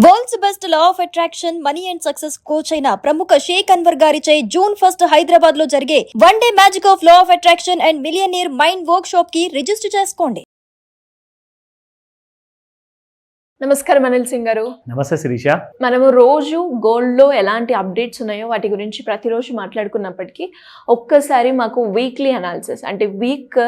World's best law of attraction money and success coach అయిన ప్రముఖ షేక్ అన్వర్ గారిచే జూన్ 1 హైదరాబాద్ లో జరిగే one day magic of law of attraction and millionaire mind work shop కి register చేసుకోండి. నమస్కారం అనిల్ సింగ్ గారు. నమస్తే శిరీష. మనము రోజు గోల్డ్లో ఎలాంటి అప్డేట్స్ ఉన్నాయో వాటి గురించి ప్రతిరోజు మాట్లాడుకున్నప్పటికీ ఒక్కసారి మాకు వీక్లీ అనాలిసిస్ అంటే వీక్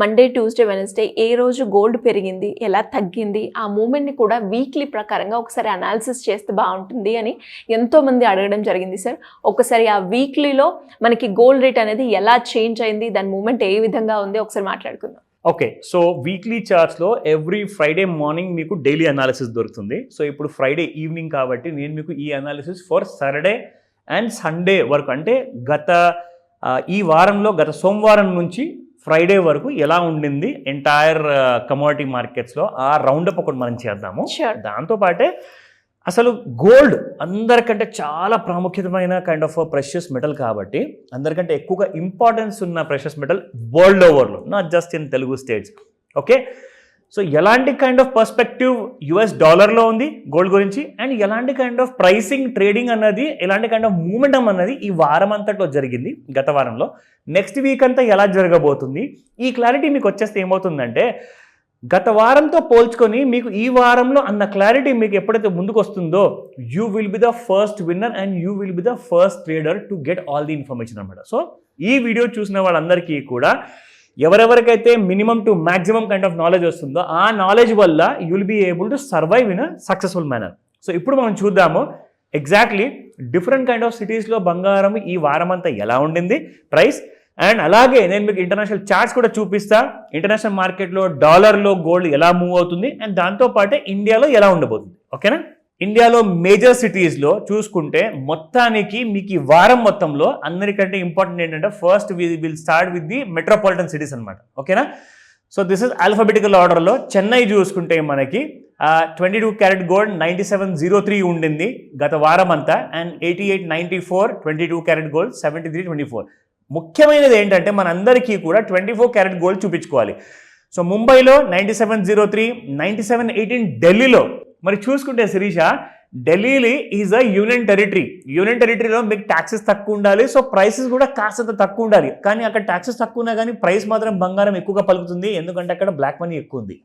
మండే ట్యూస్డే వెనస్డే ఏ రోజు గోల్డ్ పెరిగింది, ఎలా తగ్గింది, ఆ మూమెంట్ని కూడా వీక్లీ ప్రకారంగా ఒకసారి అనాలిసిస్ చేస్తే బాగుంటుంది అని ఎంతోమంది అడగడం జరిగింది సార్. ఒకసారి ఆ వీక్లీలో మనకి గోల్డ్ రేట్ అనేది ఎలా చేంజ్ అయింది, దాని మూమెంట్ ఏ విధంగా ఉంది ఒకసారి మాట్లాడుకుందాం. ఓకే, సో వీక్లీ చార్ట్స్లో ఎవ్రీ ఫ్రైడే మార్నింగ్ మీకు డైలీ అనాలిసిస్ దొరుకుతుంది. సో ఇప్పుడు ఫ్రైడే ఈవినింగ్ కాబట్టి నేను మీకు ఈ analysis for Saturday and Sunday వరకు అంటే ఈ వారంలో గత సోమవారం నుంచి ఫ్రైడే వరకు ఎలా ఉండింది ఎంటైర్ కమోడిటీ మార్కెట్స్లో ఆ రౌండప్ ఒకటి మనం చేద్దాము. దాంతోపాటే అసలు గోల్డ్ అందరికంటే చాలా ప్రాముఖ్యమైన కైండ్ ఆఫ్ ప్రెషియస్ మెటల్ కాబట్టి అందరికంటే ఎక్కువగా ఇంపార్టెన్స్ ఉన్న ప్రెషియస్ మెటల్ వరల్డ్ ఓవర్లో, not just in Telugu states. Okay, so ఎలాంటి కైండ్ ఆఫ్ పర్స్పెక్టివ్ యుఎస్ డాలర్లో ఉంది గోల్డ్ గురించి, అండ్ ఎలాంటి కైండ్ ఆఫ్ ప్రైసింగ్ ట్రేడింగ్ అన్నది, ఎలాంటి కైండ్ ఆఫ్ మూమెంటం అన్నది ఈ వారం అంతట్లో జరిగింది గత వారంలో. నెక్స్ట్ వీక్ అంతా ఎలా జరగబోతుంది, ఈ క్లారిటీ మీకు వచ్చేస్తే ఏమవుతుందంటే గత వారంతో పోల్చుకొని మీకు ఈ వారంలో అన్న క్లారిటీ మీకు ఎప్పుడైతే ముందుకు వస్తుందో you will be the first winner and you will be the first trader to get all the information అనమాట. సో ఈ వీడియో చూసిన వాళ్ళందరికీ కూడా ఎవరెవరికైతే minimum to maximum kind of knowledge వస్తుందో ఆ నాలెడ్జ్ వల్ల you will be able to survive in a successful manner. So ఇప్పుడు మనం చూద్దాము ఎగ్జాక్ట్లీ డిఫరెంట్ కైండ్ ఆఫ్ సిటీస్లో బంగారం ఈ వారం అంతా ఎలా ఉండింది ప్రైస్, అండ్ అలాగే నేను మీకు ఇంటర్నేషనల్ చార్ట్స్ కూడా చూపిస్తా. ఇంటర్నేషనల్ మార్కెట్లో డాలర్లో గోల్డ్ ఎలా మూవ్ అవుతుంది అండ్ దాంతోపాటే ఇండియాలో ఎలా ఉండబోతుంది. ఓకేనా, ఇండియాలో మేజర్ సిటీస్లో చూసుకుంటే మొత్తానికి మీకు ఈ వారం మొత్తంలో అందరికంటే ఇంపార్టెంట్ ఏంటంటే first will start with the metropolitan cities అనమాట. ఓకేనా, సో దిస్ ఇస్ ఆల్ఫాబెటికల్ ఆర్డర్లో చెన్నై చూసుకుంటే మనకి 22 క్యారెట్ గోల్డ్ 9703 ఉండింది గత వారం అంతా, అండ్ 8894 22 క్యారెట్ గోల్డ్ 7324. ముఖ్యమైనది ఏంటంటే మనందరికీ కూడా 24 క్యారెట్ గోల్డ్ చూపించుకోవాలి. సో ముంబైలో 9703, 9718 ఢిల్లీలో. మరి చూసుకుంటే Shirisha, Delhi is a union territory. Union టెరిటరీలో మీకు ట్యాక్సెస్ తక్కువ ఉండాలి, సో ప్రైసెస్ కూడా కాస్త తక్కువ ఉండాలి. కానీ అక్కడ ట్యాక్సెస్ తక్కువ ఉన్నా కానీ ప్రైస్ మాత్రం బంగారం ఎక్కువగా పలుకుతుంది, ఎందుకంటే అక్కడ బ్లాక్ మనీ ఎక్కువ ఉంది.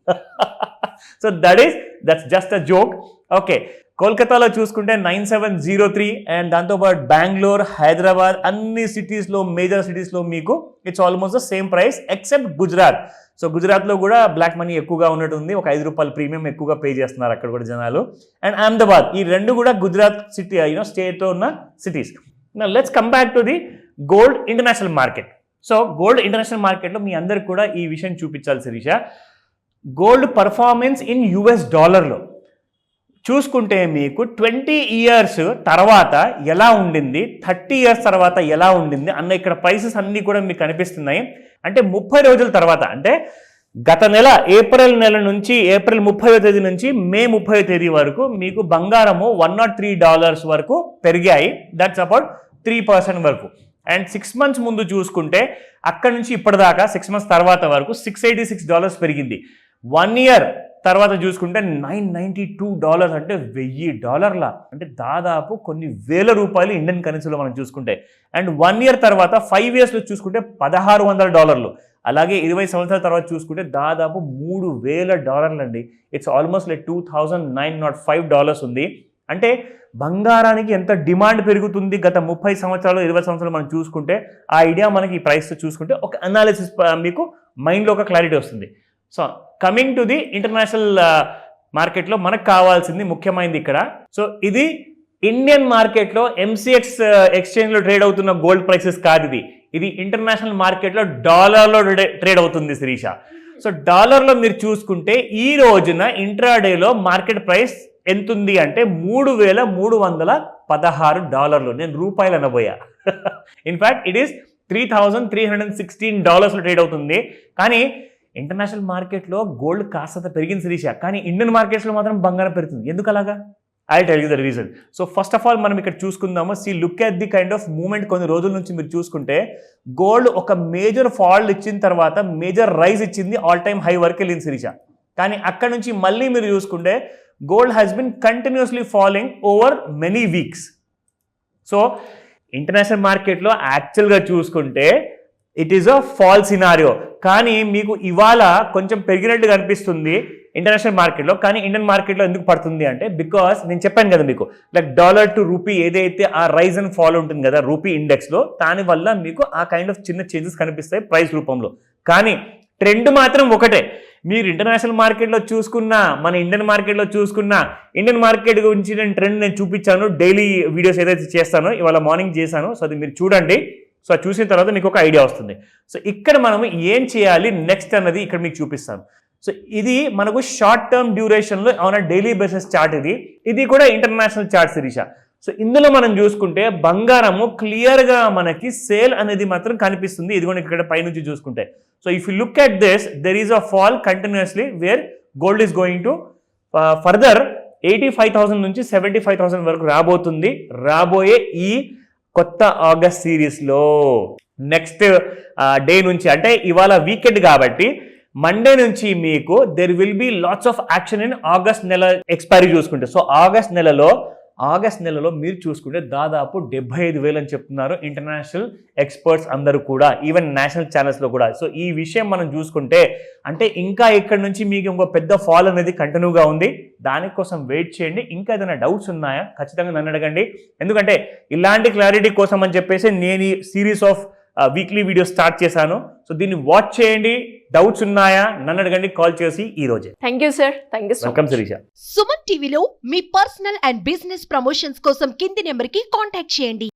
So that's just a joke. Okay, కోల్కతాలో చూసుకుంటే 9703 అండ్ దాంతోపాటు బెంగళూరు, హైదరాబాద్ అన్ని సిటీస్లో మేజర్ సిటీస్లో మీకు it's almost the same price except Gujarat. So గుజరాత్లో కూడా బ్లాక్ మనీ ఎక్కువగా ఉన్నట్టుంది, ఒక 5 రూపాయల ప్రీమియం ఎక్కువగా పే చేస్తున్నారు అక్కడ కూడా జనాలు. అండ్ అహ్మదాబాద్, ఈ రెండు కూడా గుజరాత్ సిటీ స్టేట్లో ఉన్న cities. Let's come back to the gold international market. So gold international మార్కెట్లో మీ అందరికి కూడా ఈ విషయం చూపించాలి Shirisha. Gold performance in US డాలర్లో చూసుకుంటే మీకు 20 ఇయర్స్ తర్వాత ఎలా ఉండింది, 30 ఇయర్స్ తర్వాత ఎలా ఉండింది అన్న ఇక్కడ ప్రైసెస్ అన్నీ కూడా మీకు కనిపిస్తున్నాయి. అంటే 30 రోజుల తర్వాత, అంటే గత నెల ఏప్రిల్ నెల నుంచి ఏప్రిల్ 30వ తేదీ నుంచి మే 30వ తేదీ వరకు మీకు బంగారము $103 వరకు పెరిగాయి. దట్స్ అబౌట్ 3% వరకు. అండ్ 6 మంత్స్ ముందు చూసుకుంటే అక్కడి నుంచి ఇప్పటిదాకా 6 మంత్స్ తర్వాత వరకు $686 పెరిగింది. 1 ఇయర్ తర్వాత చూసుకుంటే $992, అంటే $1000, అంటే దాదాపు కొన్ని వేల రూపాయలు ఇండియన్ కరెన్సీలో మనం చూసుకుంటే. అండ్ 1 ఇయర్ తర్వాత 5 ఇయర్స్లో చూసుకుంటే $1600. అలాగే 20 సంవత్సరాల తర్వాత చూసుకుంటే దాదాపు $3000 అండి. ఇట్స్ ఆల్మోస్ట్ లైక్ $2905 ఉంది. అంటే బంగారానికి ఎంత డిమాండ్ పెరుగుతుంది గత 30 సంవత్సరాలు 20 సంవత్సరాలు మనం చూసుకుంటే ఆ ఐడియా మనకి ఈ ప్రైస్తో చూసుకుంటే ఒక అనాలిసిస్ మీకు మైండ్లో ఒక క్లారిటీ వస్తుంది. So coming to the international మార్కెట్లో మనకు కావాల్సింది ముఖ్యమైనది ఇక్కడ. సో ఇది ఇండియన్ మార్కెట్లో ఎంసీఎక్స్ ఎక్స్చేంజ్లో ట్రేడ్ అవుతున్న గోల్డ్ ప్రైసెస్ కాదు, ఇది ఇంటర్నేషనల్ మార్కెట్లో డాలర్లో ట్రేడ్ అవుతుంది శిరీష. సో డాలర్లో మీరు చూసుకుంటే ఈ రోజున ఇంట్రాడేలో మార్కెట్ ప్రైస్ ఎంతుంది అంటే $3316. నేను రూపాయలు అనబోయా. ఇన్ఫ్యాక్ట్ ఇట్ ఈస్ $3316 ట్రేడ్ అవుతుంది. కానీ ఇంటర్నేషనల్ మార్కెట్లో గోల్డ్ కాస్త పెరిగింది శిరీష, కానీ ఇండియన్ మార్కెట్స్లో మాత్రం బంగారం పెరుగుతుంది. ఎందుకు అలాగా? I tell you the reason. So first of all మనం ఇక్కడ చూసుకుందాము. Look at the kind of moment. కొన్ని రోజుల నుంచి మీరు చూసుకుంటే గోల్డ్ ఒక మేజర్ ఫాల్ ఇచ్చిన తర్వాత మేజర్ రైజ్ ఇచ్చింది, ఆల్ టైమ్ హై వరకు వెళ్ళింది శిరీష. కానీ అక్కడ నుంచి మళ్ళీ మీరు చూసుకుంటే gold has been continuously following over many weeks. So international మార్కెట్లో యాక్చువల్గా చూసుకుంటే it is a fall scenario, కానీ మీకు ఇవాళ కొంచెం పెరిగినట్టు కనిపిస్తుంది ఇంటర్నేషనల్ మార్కెట్లో, కానీ ఇండియన్ మార్కెట్లో ఎందుకు పడుతుంది అంటే బికాస్ నేను చెప్పాను కదా మీకు, లైక్ డాలర్ టు రూపీ ఏదైతే ఆ రైజ్ అండ్ ఫాల్ ఉంటుంది కదా రూపీ ఇండెక్స్లో, దానివల్ల మీకు ఆ కైండ్ ఆఫ్ చిన్న చేంజెస్ కనిపిస్తాయి ప్రైస్ రూపంలో. కానీ ట్రెండ్ మాత్రం ఒకటే. మీరు ఇంటర్నేషనల్ మార్కెట్లో చూసుకున్నా మన ఇండియన్ మార్కెట్లో చూసుకున్నా, ఇండియన్ మార్కెట్ గురించి నేను చూపించాను డైలీ వీడియోస్ ఏదైతే చేస్తానో, ఇవాళ మార్నింగ్ చేశాను. సో అది మీరు చూడండి. సో అది చూసిన తర్వాత మీకు ఒక ఐడియా వస్తుంది. సో ఇక్కడ మనం ఏం చేయాలి నెక్స్ట్ అన్నది ఇక్కడ మీకు చూపిస్తాను. సో ఇది మనకు షార్ట్ టర్మ్ డ్యూరేషన్లో ఆన్ డైలీ బేసిస్ చార్ట్. ఇది కూడా ఇంటర్నేషనల్ చార్ట్ శిరీష. సో ఇందులో మనం చూసుకుంటే బంగారము క్లియర్గా మనకి సేల్ అనేది మాత్రం కనిపిస్తుంది. ఇది కూడా ఇక్కడ పైనుంచి చూసుకుంటే. So if you look at this, there is a fall continuously where gold is going to further 85,000 నుంచి 75,000 వరకు రాబోతుంది రాబోయే ఈ కొత్త ఆగస్ట్ సిరీస్లో. నెక్స్ట్ డే నుంచి అంటే ఇవాళ వీకెండ్ కాబట్టి మండే నుంచి మీకు there will be lots of action in August నెల ఎక్స్పైరీ చూసుకుంటే. సో ఆగస్ట్ నెలలో మీరు చూసుకుంటే దాదాపు 75,000 అని చెప్తున్నారు ఇంటర్నేషనల్ ఎక్స్పర్ట్స్ అందరూ కూడా, ఈవెన్ నేషనల్ ఛానల్స్లో కూడా. సో ఈ విషయం మనం చూసుకుంటే అంటే ఇంకా ఇక్కడ నుంచి మీకు ఇంకో పెద్ద ఫాల్ అనేది కంటిన్యూగా ఉంది. దానికోసం వెయిట్ చేయండి. ఇంకా ఏదైనా డౌట్స్ ఉన్నాయా ఖచ్చితంగా నన్ను అడగండి. ఎందుకంటే ఇలాంటి క్లారిటీ కోసం అని చెప్పేసి నేను ఈ series of weekly video start చేశాను. సో దీన్ని వాచ్ చేయండి. డౌట్స్ ఉన్నాయా నన్ను అడగండి కాల్ చేసి ఈ రోజే. Thank you sir. Thank you so much. Welcome Sirisha. Suman టీవీలో మీ పర్సనల్ అండ్ బిజినెస్ ప్రమోషన్స్ కోసం కింది నెంబర్కి కాంటాక్ట్ చేయండి.